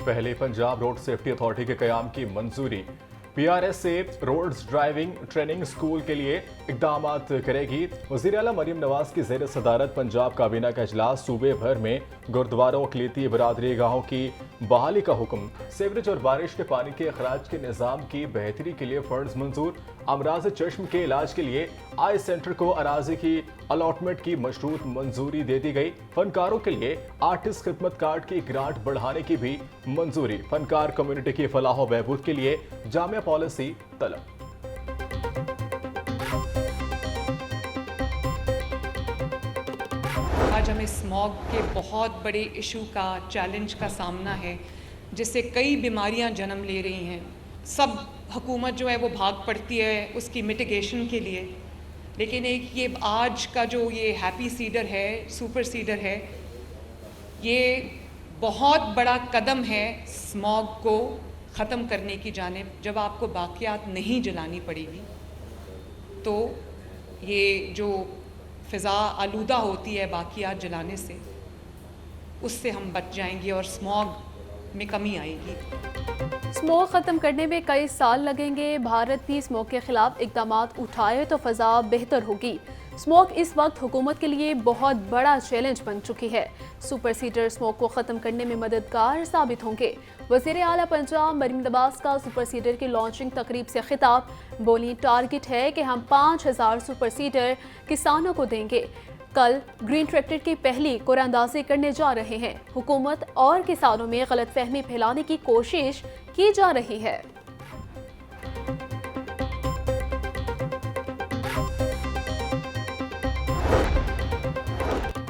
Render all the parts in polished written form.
पहले Punjab road safety authority के कयाम की मंजूरी। PRS से रोड्स ड्राइविंग ट्रेनिंग स्कूल के लिए इकदाम करेगी। वज़ीर आला मरीम नवाज की ज़ेर सदारत पंजाब काबीना का इजलास। सूबे भर में गुरुद्वारों अक़लीती बरादरी गाहों की बहाली का हुक्म। सीवरेज और बारिश के पानी के अखराज के निज़ाम की बेहतरी के लिए फंड्स मंजूर। अमराज चश्म के इलाज के लिए आई सेंटर को अराजी की अलॉटमेंट की मशरूत मंजूरी दे दी गई। फनकारों के लिए आर्टिस्ट खिदमत कार्ड की ग्रांट बढ़ाने की भी मंजूरी। फनकार कम्युनिटी की फलाह बहबूद के लिए जामिया पॉलिसी तलब। आज हमें स्मॉग के बहुत बड़े इशू का, चैलेंज का सामना है, जिससे कई बीमारियां जन्म ले रही हैं। सब हुकूमत जो है वो भाग पड़ती है उसकी मिटिगेशन के लिए, लेकिन एक ये आज का जो ये हैप्पी सीडर है, सुपर सीडर है, ये बहुत बड़ा कदम है स्मॉग को ख़त्म करने की जानिब। जब आपको बाक़ियात नहीं जलानी पड़ेगी तो ये जो फ़िज़ा आलूदा होती है बाक़ियात जलाने से, उससे हम बच जाएंगे और स्मॉग में कमी आएगी। स्मोक ख़त्म करने में कई साल लगेंगे। भारत भी स्मोक के खिलाफ इकदाम उठाए तो फ़ज़ा बेहतर होगी। स्मोक इस वक्त हुकूमत के लिए बहुत बड़ा चैलेंज बन चुकी है। सुपर सीडर स्मोक को ख़त्म करने में मददगार साबित होंगे। वज़ीर आला पंजाब मरीम नवाज का सुपर सीडर की लॉन्चिंग तकरीब से खिताब। बोली, टारगेट है कि हम 5000 सुपर सीडर किसानों को देंगे। कल ग्रीन ट्रैक्टर की पहली कुरानंदाजी करने जा रहे हैं। हुकूमत और किसानों में गलतफहमी फैलाने की कोशिश की जा रही है।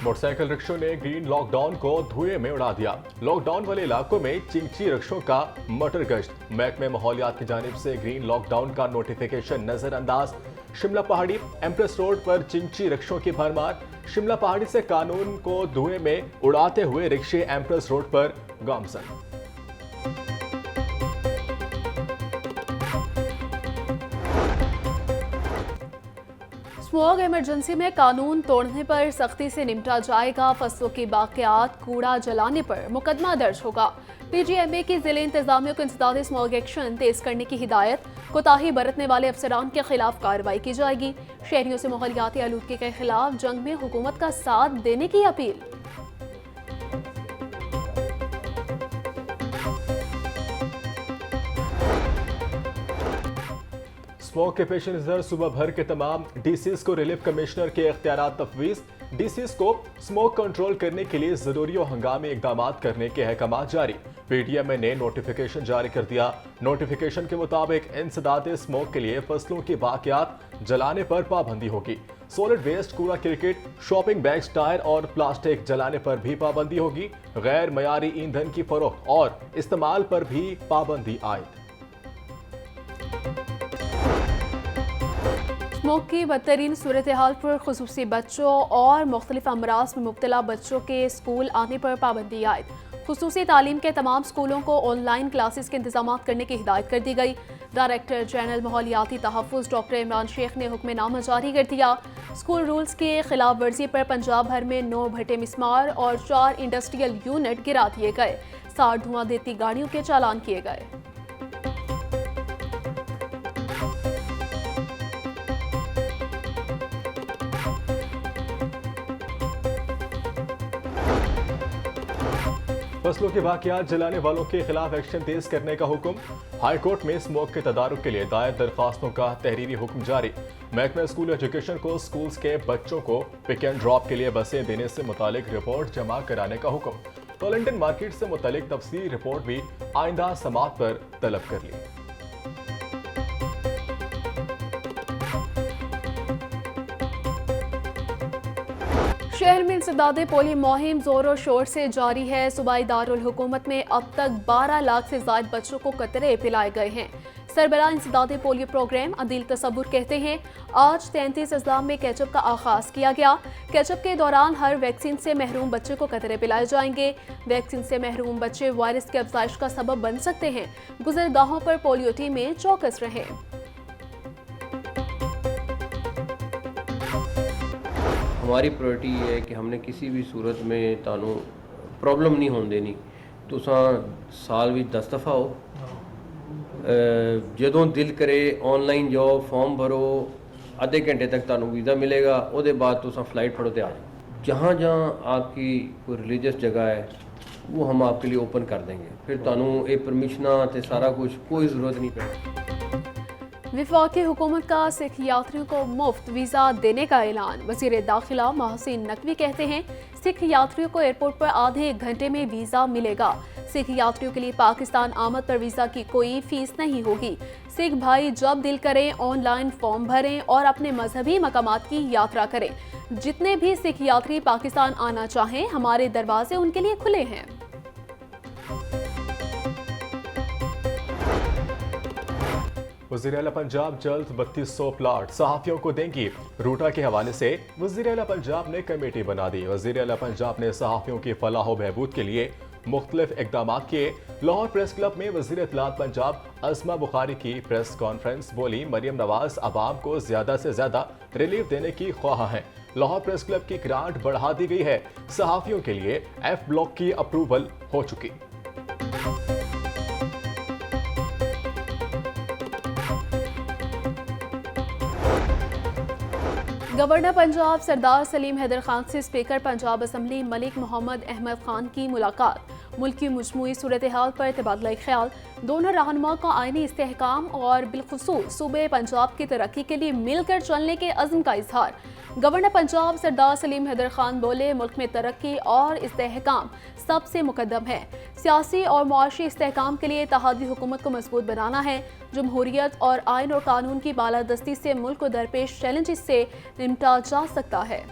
मोटरसाइकिल रिक्शों ने ग्रीन लॉकडाउन को धुएं में उड़ा दिया। लॉकडाउन वाले इलाकों में चिंची रिक्शों का मटर गश्त। महकमे माहौलियात की जानिब से ग्रीन लॉकडाउन का नोटिफिकेशन नजरअंदाज। शिमला पहाड़ी एम्प्रेस रोड पर चिंची रिक्शों की भरमार। शिमला पहाड़ी से कानून को धुएं में उड़ाते हुए रिक्शे एम्प्रेस रोड पर गामजन। स्मॉग इमरजेंसी में कानून तोड़ने पर सख्ती से निपटा जाएगा। फसलों की बाक़ियात, कूड़ा जलाने पर मुकदमा दर्ज होगा। PGMA की जिले इंतजामिया को इंसदाद स्मॉग एक्शन तेज करने की हिदायत। कोताही बरतने वाले अफसरान के खिलाफ कार्रवाई की जाएगी। शहरियों से माहौलियाती आलूदगी के खिलाफ जंग में हुकूमत का साथ देने की अपील। स्मॉग के पेश नजर सुबह भर के तमाम DCs को रिलीफ कमिश्नर के इख्तियारात तफवीज। DCs को स्मोक कंट्रोल करने के लिए जरूरी और हंगामी इकदाम करने के अहकाम जारी। PDMA ने नोटिफिकेशन जारी कर दिया। नोटिफिकेशन के मुताबिक इंसदाद स्मोक के लिए फसलों की बाक़ियात जलाने पर पाबंदी होगी। सॉलिड वेस्ट, कूड़ा क्रिकेट, शॉपिंग बैग्स, टायर और प्लास्टिक जलाने पर भी पाबंदी होगी। गैर मयारी ईंधन की फरोख्त और इस्तेमाल पर भी पाबंदी आयद। स्मोक की बदतरीन सूरत हाल पर खुसूसी बच्चों और मुख्तलिफ अमराज में मुब्तला बच्चों के स्कूल आने पर पाबंदी आयद। खुसूसी तालीम के तमाम स्कूलों को ऑनलाइन क्लासेस के इंतजाम करने की हिदायत कर दी गई। डायरेक्टर जनरल माहौलियाती तहफ़्फ़ुज़ डॉक्टर इमरान शेख ने हुक्मनामा जारी कर दिया। स्कूल रूल्स के खिलाफ वर्जी पर पंजाब भर में 9 भट्टे मिस्मार और 4 इंडस्ट्रियल यूनिट गिरा दिए गए। 60 धुआं देती गाड़ियों के चालान किए गए। फसलों के बाक़ियात जलाने वालों के खिलाफ एक्शन तेज करने का हुक्म। हाई कोर्ट में स्मोक के तदारुक के लिए दायर दरखास्तों का तहरीरी हुक्म जारी। महकमा स्कूल एजुकेशन को स्कूल्स के बच्चों को पिक एंड ड्रॉप के लिए बसें देने से मुतालिक रिपोर्ट जमा कराने का हुक्म। टोलेंटन मार्केट से मुतालिक तफसीली रिपोर्ट भी आइंदा समात पर तलब कर ली। शहर में इंसदाद पोलियो मुहिम जोरों शोर से जारी है। सूबाई दारुल हुकूमत में अब तक 12 लाख से ज्यादा बच्चों को कतरे पिलाए गए हैं। सरबराह इंसदाद पोलियो प्रोग्राम अदील तसव्वुर कहते हैं, आज 33 अजला में कैचअप का आगाज किया गया। कैचअप के दौरान हर वैक्सीन से महरूम बच्चे को कतरे पिलाए जाएंगे। वैक्सीन से महरूम बच्चे वायरस की अफजाइश का सबब बन सकते हैं। गुजरगाहों पर पोलियो टीमें चौकस रहें। हमारी प्रायोरिटी ये है कि हमने किसी भी सूरत में तानू प्रॉब्लम नहीं होने देनी। तुसां साल विच 10 दफ़ा हो, जदों दिल करे ऑनलाइन जाओ, फॉर्म भरो, आधे घंटे तक तुहानू वीज़ा मिलेगा। उसके बाद तुसां फ्लाइट फड़ो ते आ जाओ। जहाँ जहाँ आपकी कोई रिलीजियस जगह है वो हम आपके लिए ओपन कर देंगे। फिर तुहानू ये परमिशनां ते सारा कुछ कोई ज़रूरत नहीं पड़ेगी। वफाकी हुकूमत का सिख यात्रियों को मुफ्त वीज़ा देने का ऐलान। वज़ीर दाखिला मोहसिन नकवी कहते हैं सिख यात्रियों को एयरपोर्ट पर आधे घंटे में वीज़ा मिलेगा। सिख यात्रियों के लिए पाकिस्तान आमद पर वीज़ा की कोई फीस नहीं होगी। सिख भाई जब दिल करें ऑनलाइन फॉर्म भरें और अपने मजहबी मकामात की यात्रा करें। जितने भी सिख यात्री पाकिस्तान आना चाहें हमारे दरवाजे उनके लिए खुले हैं। वज़ीर आला पंजाब जल्द 3200 प्लाट सहाफ़ियों को देंगी। रूटा के हवाले से वज़ीर आला पंजाब ने कमेटी बना दी। वज़ीर आला पंजाब ने सहाफ़ियों की फलाह व बहबूद के लिए मुख्तलिफ इक़दाम किए। लाहौर प्रेस क्लब में वज़ीर इत्तलात पंजाब अज़मा बुखारी की प्रेस कॉन्फ्रेंस। बोली मरियम नवाज आवाम को ज़्यादा से ज़्यादा रिलीफ देने की ख्वाह हैं। लाहौर प्रेस क्लब की ग्रांट बढ़ा दी गई है। सहाफ़ियों के लिए F ब्लॉक की अप्रूवल हो चुकी। गवर्नर पंजाब सरदार सलीम हैदर खान से स्पीकर पंजाब असम्बली मलिक मोहम्मद अहमद खान की मुलाकात। मुल्क की मजमूई सूरत हाल पर तबादला ख्याल। दोनों रहनुमा का आईनी इस्तेहकाम और बिलखुसूस सूबे पंजाब की तरक्की के लिए मिलकर चलने के अज़्म का इजहार। गवर्नर पंजाब सरदार सलीम हैदर खान बोले मुल्क में तरक्की और इस्तेहकाम सबसे मुकद्दम है। सियासी और मुआशी इस्तेहकाम के लिए इत्तेहादी हुकूमत को मजबूत बनाना है। जमहूरियत और आइन और कानून की बालादस्ती से मुल्क को दरपेश चैलेंजेस से निपटा जा सकता है।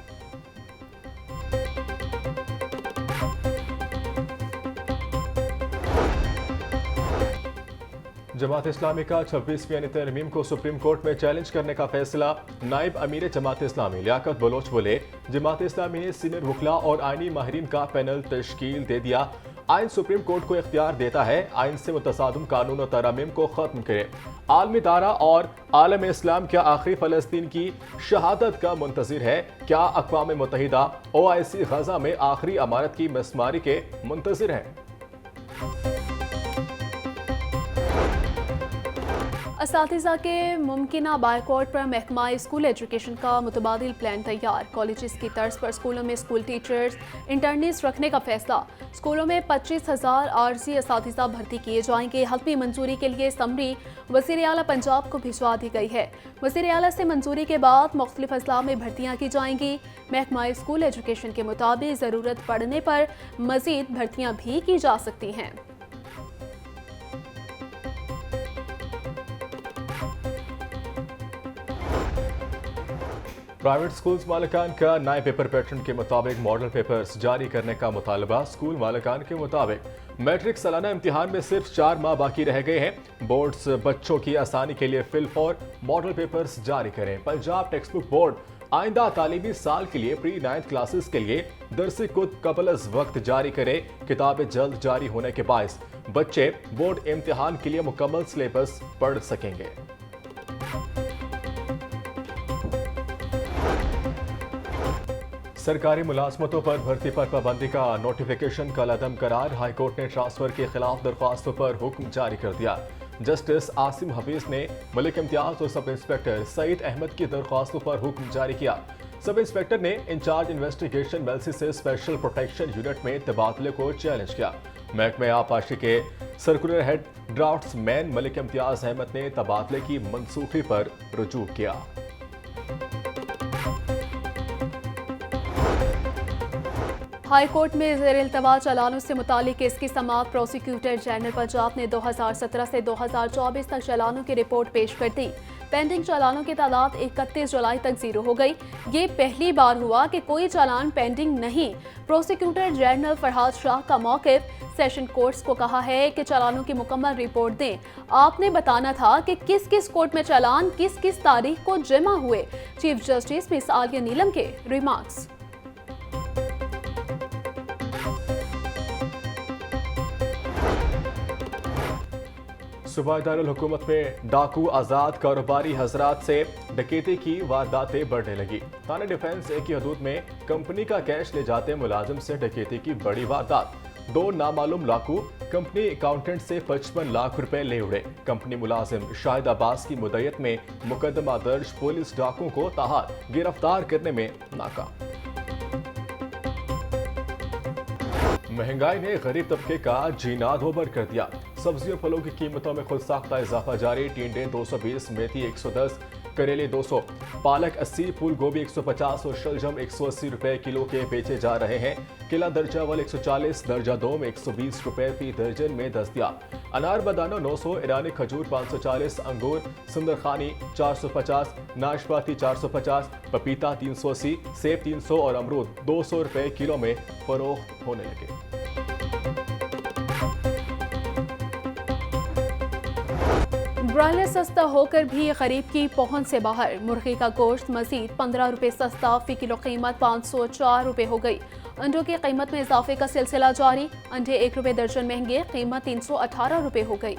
जमात इस्लामी का 26वीं तरमीम को सुप्रीम कोर्ट में चैलेंज करने का फैसला। नायब अमीर जमात इस्लामी लियाकत बलोच बोले जमात इस्लामी ने सीनियर वकला और आईनी माहिरीन का पैनल तश्कील दे दिया। आइन सुप्रीम कोर्ट को इख्तियार देता है आइन से मुतसादम कानून और तरामीम को खत्म करे। आलमी दारा और आलम इस्लाम क्या आखिरी फ़लस्तीन की शहादत का मुंतज़िर है? क्या अक़वाम मुत्तहिदा OIC गजा में आखिरी अमारत की मसमारी के मुंतज़िर है? असातिज़ा के मुमकिना बायकॉट पर महकमा स्कूल एजुकेशन का मुतबादिल प्लान तैयार। कॉलेजेस की तर्ज पर स्कूलों में स्कूल टीचर्स इंटर्निस रखने का फैसला। स्कूलों में 25,000 आर्जी असातिज़ा भर्ती किए जाएंगे। हतमी मंजूरी के लिए समरी वज़ीर आला पंजाब को भिजवा दी गई है। वज़ीर आला से मंजूरी के बाद मुख्तलिफ अजला में भर्तियाँ की जाएंगी। महकमा स्कूल एजुकेशन के मुताबिक ज़रूरत पड़ने पर मज़ीद भर्तियाँ भी की जा सकती हैं। प्राइवेट स्कूल्स मालिकान का नए पेपर पैटर्न के मुताबिक मॉडल पेपर्स जारी करने का मुतालबा। स्कूल मालिकान के मुताबिक मैट्रिक सालाना इम्तिहान में सिर्फ 4 माह बाकी रह गए हैं। बोर्ड्स बच्चों की आसानी के लिए फिलफौर मॉडल पेपर्स जारी करें। पंजाब टेक्स्ट बुक बोर्ड आइंदा तालीमी साल के लिए प्री 9th क्लासेस के लिए दरसी खुद कबल अज़ वक्त जारी करे। किताबें जल्द जारी होने के बायस बच्चे बोर्ड इम्तिहान के लिए मुकम्मल सिलेबस पढ़ सकेंगे। सरकारी मुलाजमतों पर भर्ती पर पाबंदी का नोटिफिकेशन कल अदम करार। हाईकोर्ट ने ट्रांसफर के खिलाफ दरख्वास्तों पर हुक्म जारी कर दिया। जस्टिस आसिम हफीज ने मलिक इम्तियाज और सब इंस्पेक्टर सईद अहमद की दरख्वास्तों पर हुक्म जारी किया। सब इंस्पेक्टर ने इंचार्ज इन्वेस्टिगेशन मेल्सी से स्पेशल प्रोटेक्शन यूनिट में तबादले को चैलेंज किया। महकमे आबपाशी के circular head draftsman Malik Imtiaz Ahmad ने तबादले की मनसूखी पर रुजू किया। हाई कोर्ट में ज़ेर इल्तवा चालानों से मुतालिक केस की समाअत। प्रोसिक्यूटर जनरल पंजाब ने 2017 से 2024 तक चालानों की रिपोर्ट पेश कर दी। पेंडिंग चालानों की तादाद 31 जुलाई तक 0 हो गई। ये पहली बार हुआ कि कोई चालान पेंडिंग नहीं। प्रोसिक्यूटर जनरल फरहाद शाह का मौक़िफ़ सेशन कोर्ट्स को कहा है कि चालानों की मुकम्मल रिपोर्ट दें। आपने बताना था कि किस किस कोर्ट में चालान किस किस तारीख को जमा हुए। चीफ जस्टिस मिस आलिया नीलम के रिमार्क्स। सूबा दारुल हुकूमत में डाकू आज़ाद कारोबारी हजरात से डकैती की वारदातें बढ़ने लगी। थाना डिफेंस ए की हदूद में कंपनी का कैश ले जाते मुलाजिम से डकैती की बड़ी वारदात। 2 नामालूम लाकू कंपनी अकाउंटेंट से 55 लाख रुपए ले उड़े। कंपनी मुलाजिम शाहिद अब्बास की मुद्दत में मुकदमा दर्ज, पुलिस डाकुओं को ताहार गिरफ्तार करने में नाकाम। महंगाई ने गरीब तबके का जीना दोबर कर दिया। सब्जियों फलों की कीमतों में खुद साख्ता इजाफा जारी। टिंडे 220, मेथी 110, करेले 200, पालक 80, फूल गोभी 150 और शलजम 180 रुपए किलो के बेचे जा रहे हैं। केला दर्जा अव्वल 140, दर्जा 2 में 120 रुपए फी दर्जन में दस्तयाब। अनार बदाना 900, ईरानी खजूर 540, अंगूर सुंदरखानी 450, नाशपाती 450, पपीता 380, सेब 300 और अमरूद 200 रुपए किलो में फरोख्त होने लगे। ब्रायलर सस्ता होकर भी गरीब की पहुंच से बाहर। मुर्गी का गोश्त मजीद 15 रुपए सस्ता, फी किलो कीमत 504 रुपए हो गई। अंडों की कीमत में इजाफे का सिलसिला जारी। अंडे 1 रुपए दर्जन महंगे, कीमत 318 रुपए हो गई।